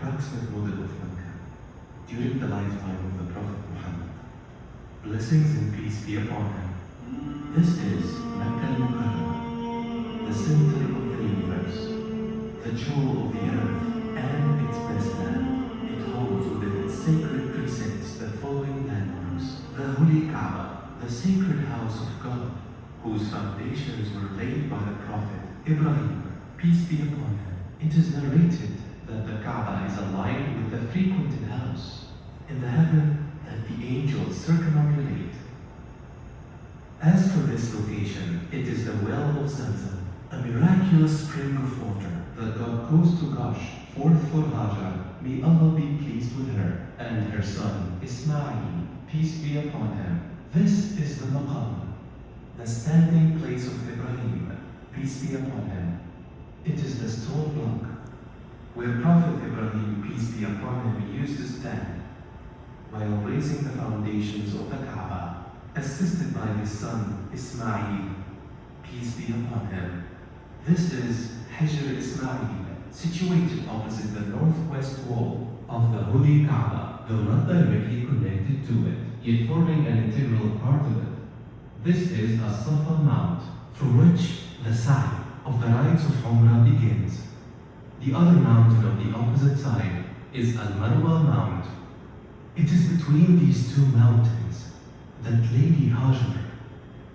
approximate model of Makkah during the lifetime of the Prophet Muhammad. Blessings and peace be upon him. This is Makkah al-Mukarrama, the center of the universe, the jewel of the earth and its best land. It holds within its sacred precincts the following landmarks: the Holy Kaaba, the sacred house of God, whose foundations were laid by the Prophet Ibrahim, peace be upon him. It is narrated that the Kaaba is aligned with the frequented house in the heaven that the angels circumambulate. As for this location, it is the well of Zamzam, a miraculous spring of water that God caused to gush forth for Hijrah, may Allah be pleased with her, and her son Ismail, peace be upon him. This is the Maqam, the standing place of Ibrahim, peace be upon him. It is the stone block where Prophet Ibrahim, peace be upon him, used to stand while raising the foundations of the Kaaba, assisted by his son Ismail, peace be upon him. This is Hijrah Ismail, situated opposite the northwest wall of the Holy Kaaba, though not directly connected to it, yet forming an integral part of it. This is a Safa Mount, from which the Sa'i of the rites of Umrah begins. The other mountain on the opposite side is Al-Marwa Mount. It is between these two mountains that Lady Hajar,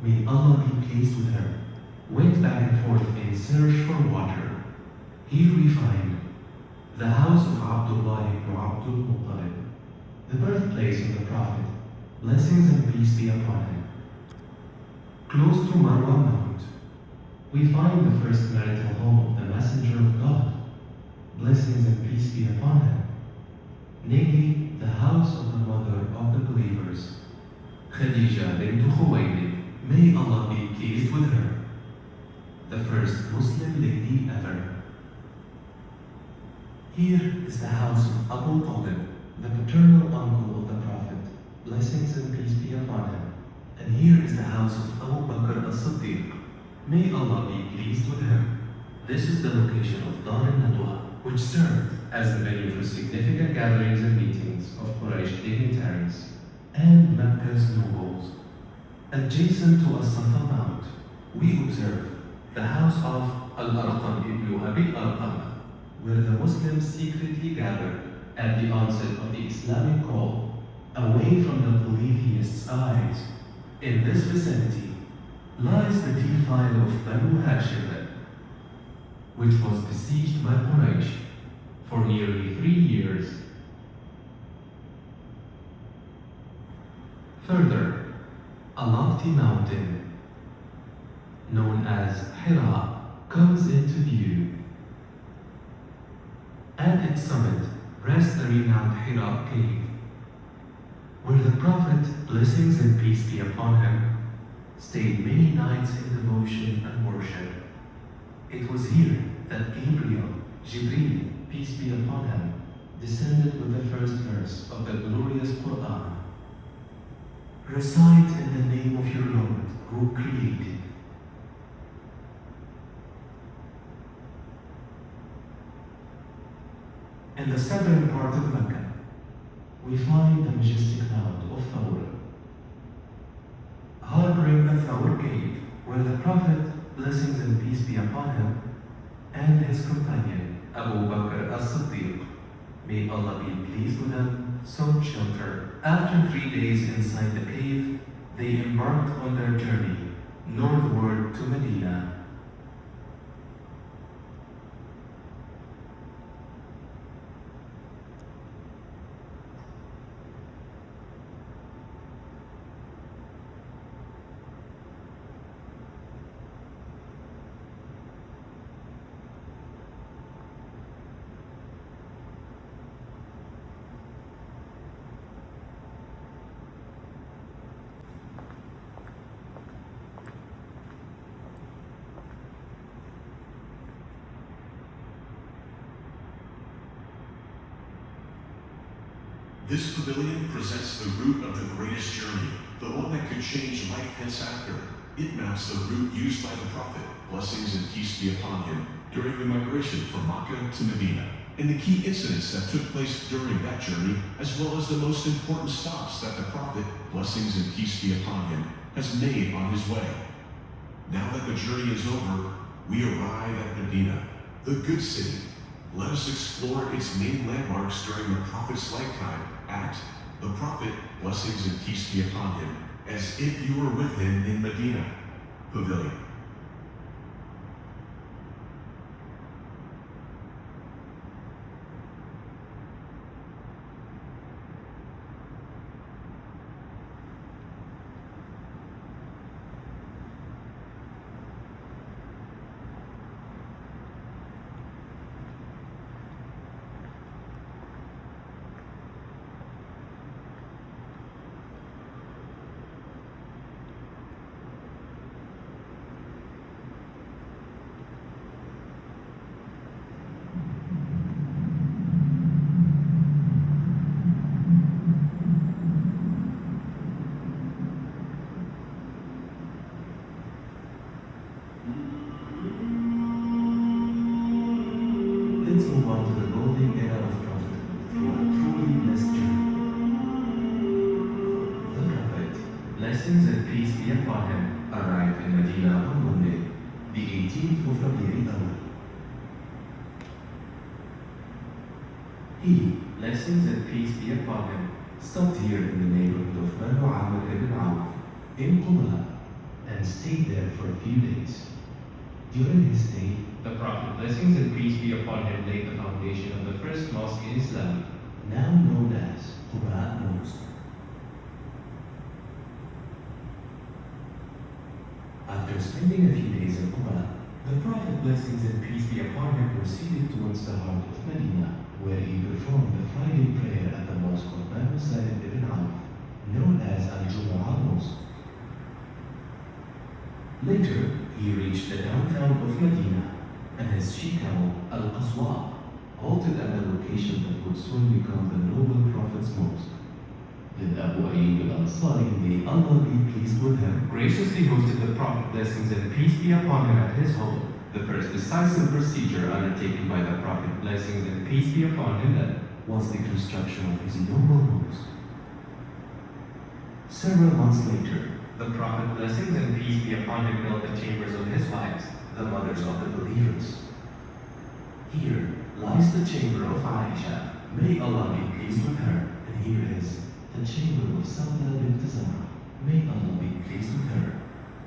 may Allah be pleased with her, went back and forth in search for water. Here we find the house of Abdullah ibn Abdul Muttalib, the birthplace of the Prophet, blessings and peace be upon him. Close to Marwa Mount, we find the first marital home of the Messenger of God, blessings and peace be upon him, namely the house of the mother of the believers, Khadija bint Khuwaylid, may Allah be pleased with her, the first Muslim lady ever. Here is the house of Abu Talib, the paternal uncle of the Prophet, blessings and peace be upon him. And here is the house of Abu Bakr as-Siddiq, may Allah be pleased with him. This is the location of Dar al-Nadwa, which served as the venue for significant gatherings and meetings of Quraysh dignitaries and Mecca's nobles. Adjacent to As-Safa Mount, we observe the house of Al-Arqam ibn Abi Arqam, where the Muslims secretly gathered at the onset of the Islamic call, away from the polytheists' eyes. In this vicinity lies the defile of Banu Hashim, which was besieged by Quraysh for nearly 3 years. Further, a lofty mountain known as Hira comes into view. At its summit rests the renowned Hira cave, where the Prophet, blessings and peace be upon him, stayed many nights in devotion and worship. It was here that Jibreel, peace be upon him, descended with the first verse of the glorious Quran. Recite in the name of your Lord who created. In the southern part of Mecca, we find the majestic mound of Thawr, harboring the Thawr cave, where the Prophet, blessings and peace be upon him, and his companion, Abu Bakr as-Siddiq, may Allah be pleased with him, sought shelter. After 3 days inside the cave, they embarked on their journey northward to Medina. This pavilion presents the route of the greatest journey, the one that could change life henceafter. It maps the route used by the Prophet, blessings and peace be upon him, during the migration from Makkah to Madinah. and the key incidents that took place during that journey, as well as the most important stops that the Prophet, blessings and peace be upon him, has made on his way. Now that the journey is over, we arrive at Medina, the good city. Let us explore its main landmarks during the Prophet's lifetime at the Prophet, blessings and peace be upon him, as if you were with him in Medina, Pavilion. Let's move on to the golden era of Prophet through a truly blessed journey. The Prophet, blessings and peace be upon him, arrived in Medina on Monday, the 18th of Rabi'ul. He, blessings and peace be upon him, stopped here in the neighborhood of Banu Amr ibn Auf in Qubla and stayed there for a few days. During his stay, the Prophet, blessings and peace be upon him, laid the foundation of the first mosque in Islam, now known as Quba Mosque. After spending a few days in Quba, the Prophet, blessings and peace be upon him, proceeded towards the heart of Medina, where he performed the Friday prayer at the mosque of Banu Sa'id ibn Auf, known as Al-Jumu'ah Mosque. Later, he reached the downtown of Medina, and his she-camel, Al-Qaswa, halted at the location that would soon become the noble Prophet's mosque. Then Abu Ayyub al-Ansari, may Allah be pleased with him, graciously hosted the Prophet, blessings and peace be upon him, at his home. The first decisive procedure undertaken by the Prophet, blessings and peace be upon him, then was the construction of his noble mosque. Several months later, the Prophet, blessings and peace be upon him, built the chambers of his wives, the mothers of the believers. Here lies the chamber of Aisha, may Allah be pleased with her, and here is the chamber of Sauda bint Zara, may Allah be pleased with her,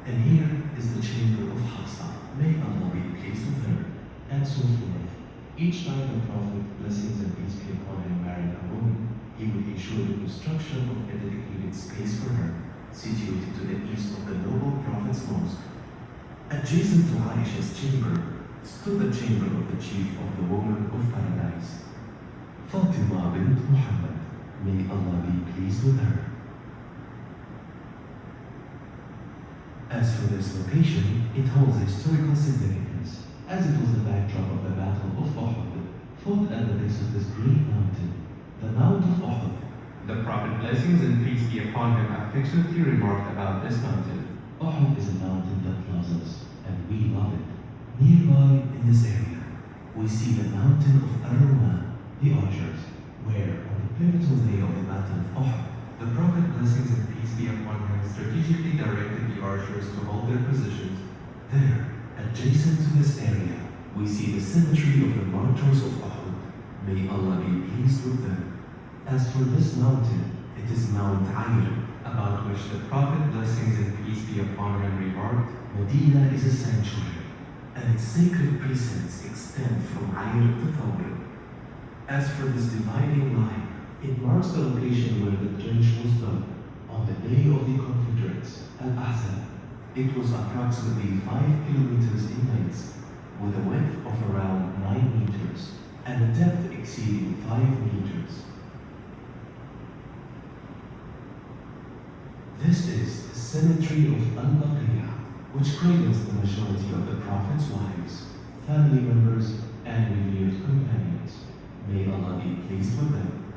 and here is the chamber of Hafsa, may Allah be pleased with her, and so forth. Each time the Prophet, blessings and peace be upon him, married a woman, he would ensure the construction of a dedicated space for her, situated to the east of the noble Prophet's mosque. Adjacent to Aisha's chamber stood the chamber of the chief of the woman of paradise, Fatima bint Muhammad, may Allah be pleased with her. As for this location, it holds historical significance, as it was the backdrop of the Battle of Uhud, fought at the base of this great mountain, the Mount of Uhud. The Prophet, blessings and peace be upon him, affectionately remarked about this mountain: Uhud is a mountain that loves us, and we love it. Nearby in this area, we see the mountain of Ar-Rumah, the archers, where on the pivotal day of the Battle of Uhud, the Prophet, blessings and peace be upon him, strategically directed the archers to hold their positions. There, adjacent to this area, we see the cemetery of the martyrs of Uhud. May Allah be pleased with them. As for this mountain, it is Mount Ayr, about which the Prophet, blessings and peace be upon him, remarked, Medina is a sanctuary, and its sacred precincts extend from Ayr to Thawr. As for this dividing line, it marks the location where the trench was dug on the day of the Confederates, Al-Ahzab. It was approximately 5 kilometers in length, with a width of around 9 meters, and a depth exceeding 5 meters. This is the cemetery of Al-Baqiyah, which cradles the majority of the Prophet's wives, family members, and revered companions. May Allah be pleased with them.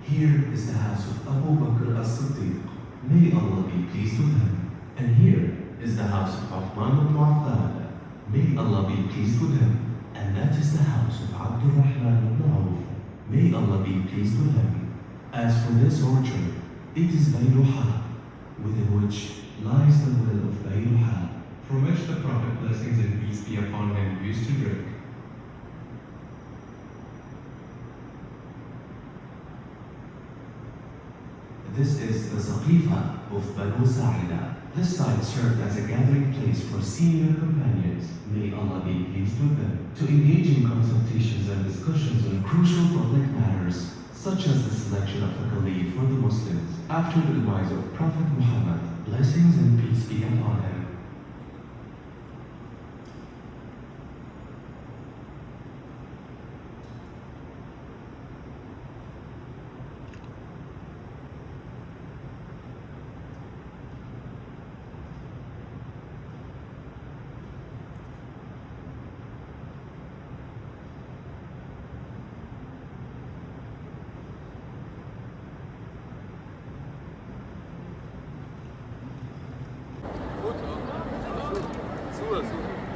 Here is the house of Abu Bakr as-Siddiq. May Allah be pleased with him. And here is the house of Uthman ibn Affan. May Allah be pleased with him. And and that is the house of Abdul Rahman ibn Auf. May Allah be pleased with him. As for this orchard, it is Bayruha, within which lies the well of Bayruha, from which the Prophet, blessings and peace be upon him, used to drink. This is the Saqifa of Banu Sa'ida. This site served as a gathering place for senior companions, may Allah be pleased with them, to engage in consultations and discussions on crucial public matters, such as the selection of a caliph for the Muslims after the demise of Prophet Muhammad, blessings and peace be upon him. صورة